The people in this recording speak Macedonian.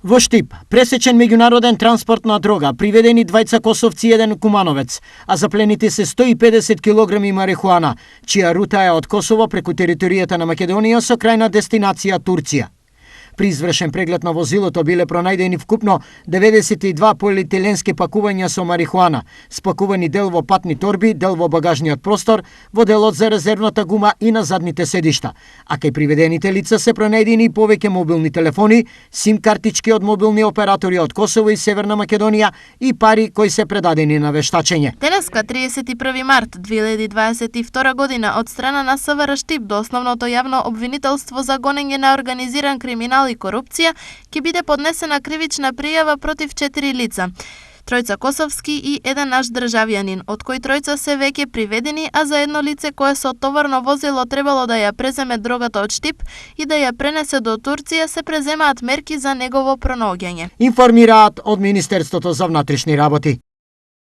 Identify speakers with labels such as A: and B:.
A: Во Штип, пресечен меѓународен транспорт на дрога, приведени двајца косовци и еден кумановец, а заплените се 150 килограми марихуана, чија рута е од Косово преку територијата на Македонија со крајна дестинација Турција. При извршен преглед на возилото биле пронајдени вкупно 92 полиетиленски пакувања со марихуана, спакувани дел во патни торби, дел во багажниот простор, во делот за резервната гума и на задните седишта. А кај приведените лица се пронајдени и повеќе мобилни телефони, сим картички од мобилни оператори од Косово и Северна Македонија и пари кои се предадени на вештачење.
B: Денеска 31 март 2022 година од страна на СВР Штип до основното јавно обвинителство за гонење на организиран криминал и корупција ќе биде поднесена кривична пријава против 4 лица. Тројца косовски и еден наш државјанин, од кои тројца се веќе приведени, а за едно лице кое со товарно возило требало да ја преземе дрогата од Штип и да ја пренесе до Турција, се преземаат мерки за негово пронаоѓање.
A: Информираат од Министерството за внатрешни работи.